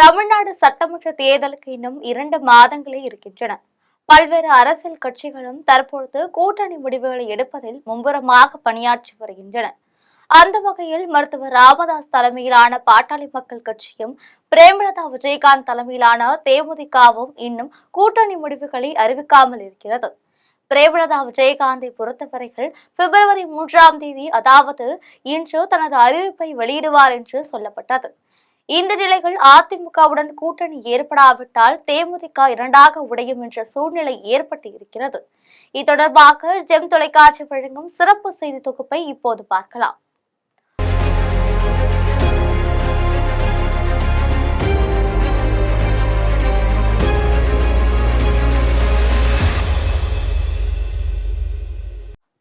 தமிழ்நாடு சட்டமன்ற தேர்தலுக்கு இன்னும் 2 மாதங்களே இருக்கின்றன. பல்வேறு அரசியல் கட்சிகளும் தற்பொழுது கூட்டணி முடிவுகளை எடுப்பதில் மும்முரமாக பணியாற்றி வருகின்றன. அந்த வகையில் மருத்துவர் ராமதாஸ் தலைமையிலான பாட்டாளி மக்கள் கட்சியும் பிரேமலதா விஜயகாந்த் தலைமையிலான தேமுதிகவும் இன்னும் கூட்டணி முடிவுகளை அறிவிக்காமல் இருக்கிறது. பிரேமலதா விஜயகாந்தை பொறுத்தவரையில் பிப்ரவரி 3ஆம் தேதி, அதாவது இன்று தனது அறிவிப்பை வெளியிடுவார் என்று சொல்லப்பட்டது. இந்த நிலையில் அதிமுகவுடன் கூட்டணி ஏற்படாவிட்டால் தேமுதிக இரண்டாக உடையும் என்ற சூழ்நிலை ஏற்பட்டு இருக்கிறது. இது தொடர்பாக ஜெம் தொலைக்காட்சி வழங்கும் சிறப்பு செய்தி தொகுப்பை இப்போது பார்க்கலாம்.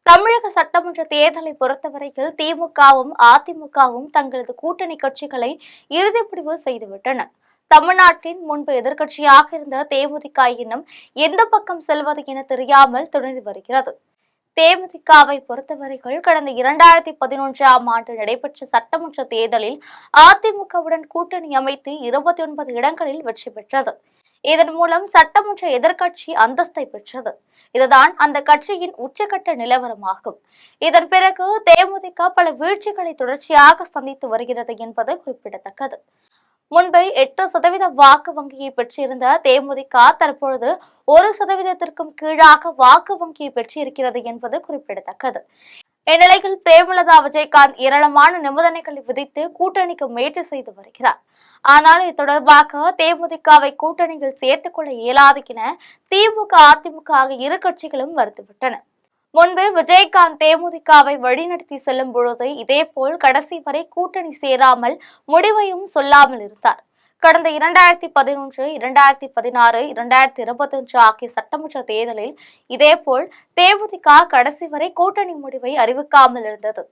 தமிழக சட்டமன்ற தேர்தலை பொறுத்தவரையில் திமுகவும் அதிமுகவும் தங்களது கூட்டணி கட்சிகளை இறுதி முடிவு செய்துவிட்டன. தமிழ்நாட்டின் முன்பு எதிர்க்கட்சியாக இருந்த தேமுதிக இன்னும் எந்த பக்கம் செல்வது என தெரியாமல் துணிந்து வருகிறது. தேமுதிகவை பொறுத்தவரையில் கடந்த 2011ஆம் ஆண்டு நடைபெற்ற சட்டமன்ற தேர்தலில் அதிமுகவுடன் கூட்டணி அமைத்து 29 இடங்களில் வெற்றி பெற்றது. இதன் மூலம் சட்டமன்ற எதிர்க்கட்சி அந்தஸ்தை பெற்றது. இதுதான் அந்த கட்சியின் உச்சகட்ட நிலவரமாகும். இதன் பிறகு தேமுதிக பல வீழ்ச்சிகளை தொடர்ச்சியாக சந்தித்து வருகிறது என்பது குறிப்பிடத்தக்கது. முன்பு 8% வாக்கு வங்கியை பெற்றிருந்த தேமுதிக தற்பொழுது 1%த்திற்கும் கீழாக வாக்கு வங்கியை பெற்றிருக்கிறது என்பது குறிப்பிடத்தக்கது. இந்நிலையில் பிரேமலதா விஜயகாந்த் ஏராளமான நிபந்தனைகளை விதித்து கூட்டணிக்கு முயற்சி செய்து வருகிறார். ஆனால் இது தொடர்பாக தேமுதிகவை கூட்டணியில் சேர்த்துக் கொள்ள இயலாது என திமுக, அதிமுக ஆகிய இரு கட்சிகளும் மறுத்துவிட்டன. முன்பு விஜயகாந்த் தேமுதிகவை வழிநடத்தி செல்லும் பொழுது இதேபோல் கடைசி வரை கூட்டணி சேராமல் முடிவையும் சொல்லாமல் இருந்தார். கடந்த 2011, 2016, 2021 ஆகிய சட்டமன்ற தேர்தலில் இதேபோல் தேமுதிக கடைசி வரை கூட்டணி முடிவை அறிவிக்காமல் இருந்தது.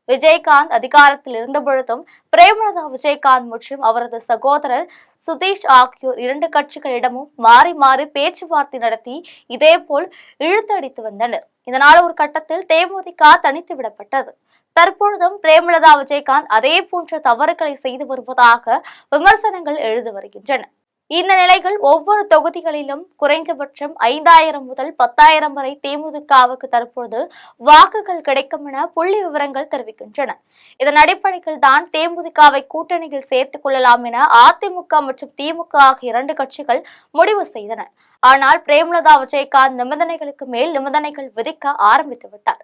விஜயகாந்த் அதிகாரத்தில் இருந்தபொழுதும் பிரேமலதா விஜயகாந்த் மற்றும் அவரது சகோதரர் சுதீஷ் ஆகியோர் 2 கட்சிகளிடமும் மாறி மாறி பேச்சுவார்த்தை நடத்தி இதேபோல் இழுத்தடித்து வந்தனர். இதனால் ஒரு கட்டத்தில் தேமுதிக தனித்து விடப்பட்டது. தற்பொழுதும் பிரேமலதா விஜயகாந்த் அதே போன்ற தவறுகளை செய்து வருவதாக விமர்சனங்கள் எழுந்து வருகின்றன. இந்த நிலையில் ஒவ்வொரு தொகுதிகளிலும் குறைந்தபட்சம் 5000 முதல் 10,000 வரை தேமுதிகவுக்கு தற்பொழுது வாக்குகள் கிடைக்கும் என புள்ளி விவரங்கள் தெரிவிக்கின்றன. இதன் அடிப்படையில் தான் தேமுதிகவை கூட்டணியில் சேர்த்துக் கொள்ளலாம் என அதிமுக மற்றும் திமுக ஆகிய 2 கட்சிகள் முடிவு செய்தன. ஆனால் பிரேமலதா விஜயகாந்த் நிபந்தனைகளுக்கு மேல் நிபந்தனைகள் விதிக்க ஆரம்பித்து விட்டார்.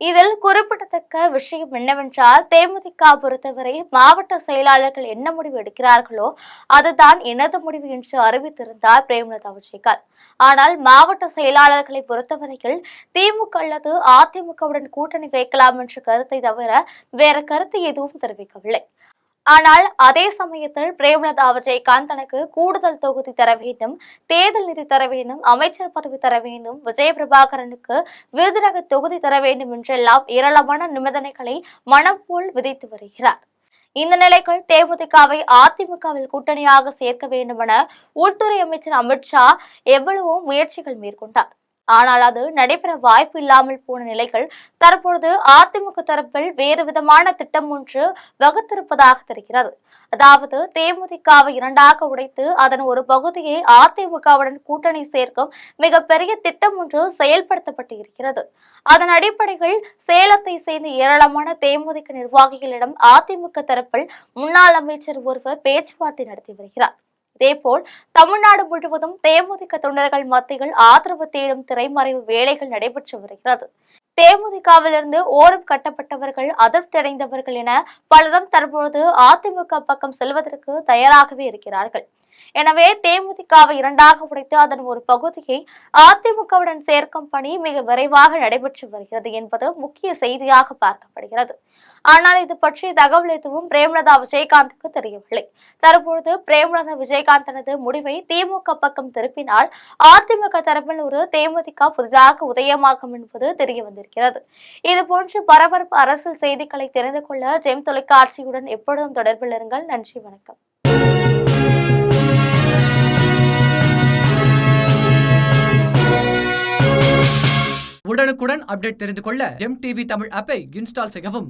இதில் குறிப்பிடத்தக்க விஷயம் என்னவென்றால், தேமுதிக பொறுத்தவரை மாவட்ட செயலாளர்கள் என்ன முடிவு எடுக்கிறார்களோ அதுதான் எனது முடிவு என்று அறிவித்திருந்தார் பிரேமலதா விஜயகாந்த். ஆனால் மாவட்ட செயலாளர்களை பொறுத்தவரையில் திமுக அல்லது அதிமுகவுடன் கூட்டணி வைக்கலாம் என்ற கருத்தை தவிர வேற கருத்து எதுவும் தெரிவிக்கவில்லை. ஆனால் அதே சமயத்தில் பிரேமலதா விஜயகாந்த் தனக்கு கூடுதல் தொகுதி தர வேண்டும், தேர்தல் நிதி தர வேண்டும், அமைச்சர் பதவி தர வேண்டும், விஜயபிரபாகரனுக்கு விருதுநகர் தொகுதி தர வேண்டும் என்றெல்லாம் ஏராளமான நிபந்தனைகளை மனம் போல் விதித்து வருகிறார். இந்த நிலையில் தேமுதிகவை அதிமுகவில் கூட்டணியாக சேர்க்க வேண்டும் என உள்துறை அமைச்சர் அமித்ஷா எவ்வளவோ முயற்சிகள் மேற்கொண்டார். ஆனால் அது நடைபெற வாய்ப்பு இல்லாமல் போன நிலைகள் தற்பொழுது அதிமுக தரப்பில் வேறு விதமான திட்டம் ஒன்று வகுத்திருப்பதாக தெரிகிறது. அதாவது தேமுதிகவை இரண்டாக உடைத்து அதன் ஒரு பகுதியை அதிமுகவுடன் கூட்டணி சேர்க்கும் மிகப்பெரிய திட்டம் ஒன்று செயல்படுத்தப்பட்டு இருக்கிறது. அதன் அடிப்படையில் சேலத்தை சேர்ந்த ஏராளமான தேமுதிக நிர்வாகிகளிடம் அதிமுக தரப்பில் முன்னாள் அமைச்சர் ஒருவர் பேச்சுவார்த்தை நடத்தி வருகிறார். இதேபோல் தமிழ்நாடு முழுவதும் தேமுதிக தொண்டர்கள் மத்தியில் ஆதரவு தேடும் திரைமறைவு வேலைகள் நடைபெற்று வருகிறது. தேமுதிகவிலிருந்து ஓரம் கட்டப்பட்டவர்கள், அதிருப்தி அடைந்தவர்கள் என பலரும் தற்பொழுது அதிமுக பக்கம் செல்வதற்கு தயாராகவே இருக்கிறார்கள். எனவே தேமுதிகவை இரண்டாக உடைத்து அதன் ஒரு பகுதியை அதிமுகவுடன் சேர்க்கும் பணி மிக விரைவாக நடைபெற்று வருகிறது என்பது முக்கிய செய்தியாக பார்க்கப்படுகிறது. ஆனால் இது பற்றிய தகவல் எதுவும் பிரேமலதா விஜயகாந்துக்கு தெரியவில்லை. தற்பொழுது பிரேமலதா விஜயகாந்த் தனது முடிவை திமுக பக்கம் திருப்பினால் அதிமுக தரப்பில் ஒரு தேமுதிக புதிதாக உதயமாகும் என்பது தெரிய வந்திருக்கிறது. இதுபோன்ற பரபரப்பு அரசியல் செய்திகளை தெரிந்து கொள்ள ஜெம் தொலைக்காட்சியுடன் எப்பொழுதும் தொடர்பில் இருங்கள். நன்றி, வணக்கம். உடனுக்குடன் அப்டேட் தெரிந்து கொள்ள ஜெம் டிவி தமிழ் ஆப்பை இன்ஸ்டால் செய்யவும்.